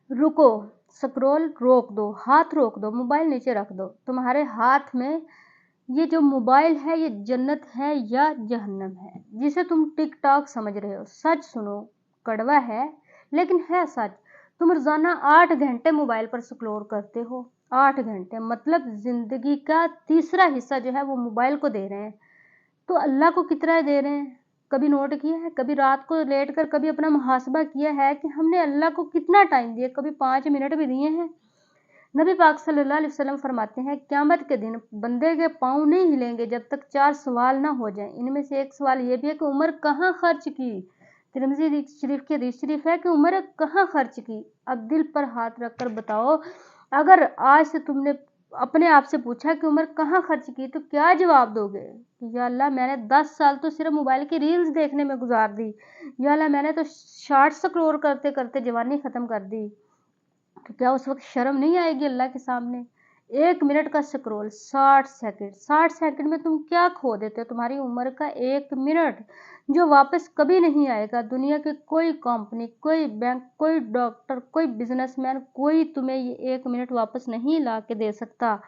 रुको, स्क्रॉल रोक दो, हाथ रोक दो, मोबाइल नीचे रख दो। तुम्हारे हाथ में ये जो मोबाइल है ये जन्नत है या जहन्नम है, जिसे तुम टिकटॉक समझ रहे हो। सच सुनो, कड़वा है लेकिन है सच। तुम रोजाना 8 घंटे मोबाइल पर स्क्रॉल करते हो। 8 घंटे मतलब जिंदगी का तीसरा हिस्सा जो है वो मोबाइल को दे रहे हैं। तो अल्लाह को कितना दे रहे हैं? कभी नोट किया है? कभी रात को लेट कर कभी अपना मुहासबा किया है कि हमने अल्लाह को कितना टाइम दिया? कभी 5 मिनट भी दिए हैं? नबी पाक सल्लल्लाहु अलैहि वसल्लम फरमाते हैं, क़यामत के दिन बंदे के पाँव नहीं हिलेंगे जब तक 4 सवाल ना हो जाएं। इनमें से एक सवाल ये भी है कि उम्र कहाँ खर्च की। तिरमिज़ी शरीफ की हदीस शरीफ है कि उम्र कहाँ खर्च की। अब दिल पर हाथ रखकर बताओ, अगर आज से तुमने अपने आप से पूछा कि उम्र कहाँ खर्च की तो क्या जवाब दोगे? या अल्लाह, मैंने 10 साल तो सिर्फ मोबाइल की रील्स देखने में गुजार दी। या अल्लाह, मैंने तो शॉर्ट्स स्क्रॉल करते करते जवानी खत्म कर दी। तो क्या उस वक्त शर्म नहीं आएगी अल्लाह के सामने? 1 मिनट का स्क्रॉल 60 सेकंड, 60 सेकंड में तुम क्या खो देते हो? तुम्हारी उम्र का 1 मिनट जो वापस कभी नहीं आएगा। दुनिया की कोई कंपनी, कोई बैंक, कोई डॉक्टर, कोई बिजनेसमैन, कोई तुम्हें ये 1 मिनट वापस नहीं ला के दे सकता।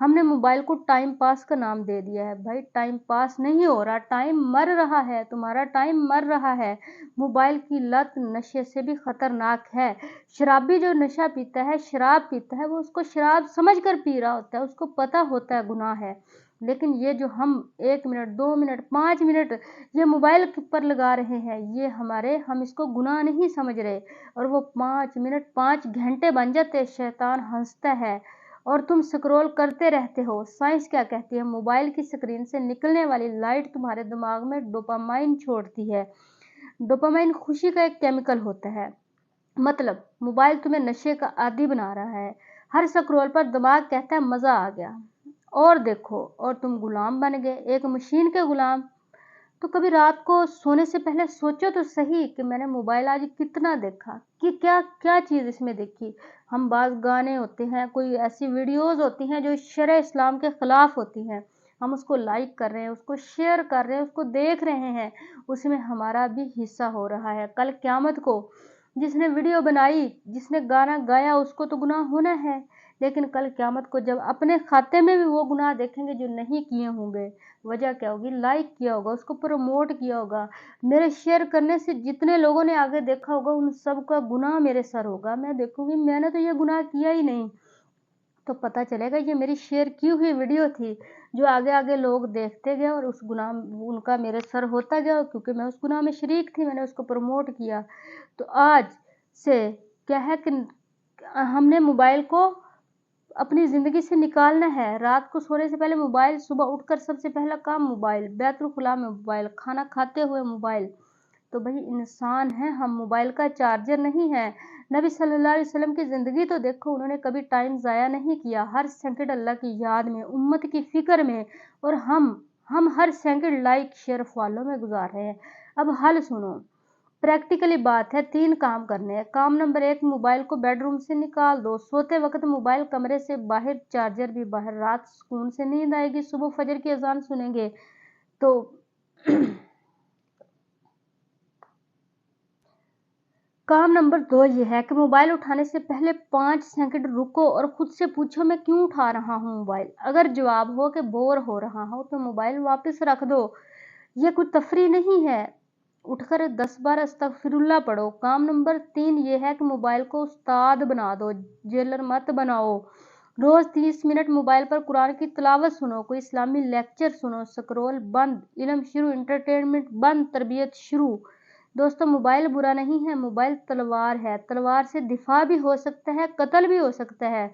हमने मोबाइल को टाइम पास का नाम दे दिया है। भाई, टाइम पास नहीं हो रहा, टाइम मर रहा है, तुम्हारा टाइम मर रहा है। मोबाइल की लत नशे से भी खतरनाक है। शराबी जो नशा पीता है, शराब पीता है, वो उसको शराब समझ कर पी रहा होता है, उसको पता होता है गुनाह है। लेकिन ये जो हम 1 मिनट, 2 मिनट, 5 मिनट ये मोबाइल पर लगा रहे हैं, ये हम इसको गुनाह नहीं समझ रहे। और वो 5 मिनट 5 घंटे बन जाते, शैतान हंसता है और तुम स्क्रॉल करते रहते हो। साइंस क्या कहती है? मोबाइल की स्क्रीन से निकलने वाली लाइट तुम्हारे दिमाग में डोपामाइन छोड़ती है। डोपामाइन खुशी का एक केमिकल होता है। मतलब मोबाइल तुम्हें नशे का आदी बना रहा है। हर स्क्रॉल पर दिमाग कहता है मजा आ गया और देखो, और तुम गुलाम बन गए, एक मशीन के गुलाम। तो कभी रात को सोने से पहले सोचो तो सही कि मैंने मोबाइल आज कितना देखा, कि क्या क्या चीज़ इसमें देखी। हम बाज़ गाने होते हैं, कोई ऐसी वीडियोस होती हैं जो शरअ इस्लाम के ख़िलाफ़ होती हैं, हम उसको लाइक कर रहे हैं, उसको शेयर कर रहे हैं, उसको देख रहे हैं, उसमें हमारा भी हिस्सा हो रहा है। कल क़यामत को जिसने वीडियो बनाई, जिसने गाना गाया, उसको तो गुनाह होना है। लेकिन कल क़यामत को जब अपने खाते में भी वो गुनाह देखेंगे जो नहीं किए होंगे, वजह क्या होगी? लाइक किया होगा, उसको प्रमोट किया होगा, मेरे शेयर करने से जितने लोगों ने आगे देखा होगा उन सब का गुनाह मेरे सर होगा। मैं देखूंगी मैंने तो ये गुनाह किया ही नहीं, तो पता चलेगा ये मेरी शेयर की हुई वीडियो थी जो आगे आगे लोग देखते गए और उस गुनाह उनका मेरे सर होता गया, क्योंकि मैं उस गुनाह में शरीक थी, मैंने उसको प्रमोट किया। तो आज से क्या है कि हमने मोबाइल को अपनी ज़िंदगी से निकालना है। रात को सोने से पहले मोबाइल, सुबह उठकर सबसे पहला काम मोबाइल, बैतुल खुला में मोबाइल, खाना खाते हुए मोबाइल। तो भाई इंसान है हम, मोबाइल का चार्जर नहीं है। नबी सल्लल्लाहु अलैहि वसल्लम की ज़िंदगी तो देखो, उन्होंने कभी टाइम ज़ाया नहीं किया। हर सेकंड अल्लाह की याद में, उम्मत की फ़िक्र में। और हम हर सेकंड लाइक शेयर फॉलो में गुजार रहे हैं। अब हल सुनो, प्रैक्टिकली बात है, 3 काम करने हैं। काम नंबर 1, मोबाइल को बेडरूम से निकाल दो। सोते वक्त मोबाइल कमरे से बाहर, चार्जर भी बाहर। रात सुकून से नींद आएगी, सुबह फजर की अजान सुनेंगे तो काम नंबर 2 ये है कि मोबाइल उठाने से पहले 5 सेकंड रुको और खुद से पूछो मैं क्यों उठा रहा हूँ मोबाइल। अगर जवाब हो कि बोर हो रहा हो तो मोबाइल वापस रख दो। ये कोई तफरी नहीं है। उठकर 10 बार अस्तगफिरुल्लाह पढ़ो। काम नंबर 3 ये है कि मोबाइल को उस्ताद बना दो, जेलर मत बनाओ। रोज 30 मिनट मोबाइल पर कुरान की तिलावत सुनो, कोई इस्लामी लेक्चर सुनो। स्क्रॉल बंद, इल्म शुरू, एंटरटेनमेंट बंद, तरबियत शुरू। दोस्तों, मोबाइल बुरा नहीं है, मोबाइल तलवार है। तलवार से दिफा भी हो सकता है, कत्ल भी हो सकता है।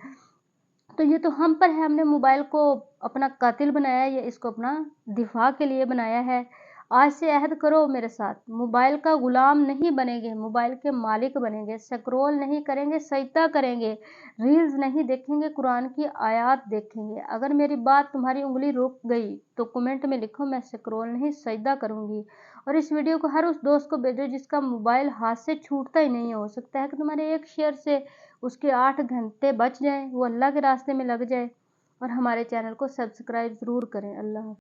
तो ये तो हम पर है, हमने मोबाइल को अपना कातिल बनाया है या इसको अपना दिफा के लिए बनाया है। आज से अहद करो मेरे साथ, मोबाइल का गुलाम नहीं बनेंगे, मोबाइल के मालिक बनेंगे। स्क्रॉल नहीं करेंगे, सजदा करेंगे। रील्स नहीं देखेंगे, कुरान की आयत देखेंगे। अगर मेरी बात तुम्हारी उंगली रुक गई तो कमेंट में लिखो मैं स्क्रॉल नहीं सजदा करूंगी। और इस वीडियो को हर उस दोस्त को भेजो जिसका मोबाइल हाथ से छूटता ही नहीं है। हो सकता है कि तुम्हारे एक शेयर से उसके 8 घंटे बच जाएं, वो अल्लाह के रास्ते में लग जाए। और हमारे चैनल को सब्सक्राइब ज़रूर करें। अल्लाह।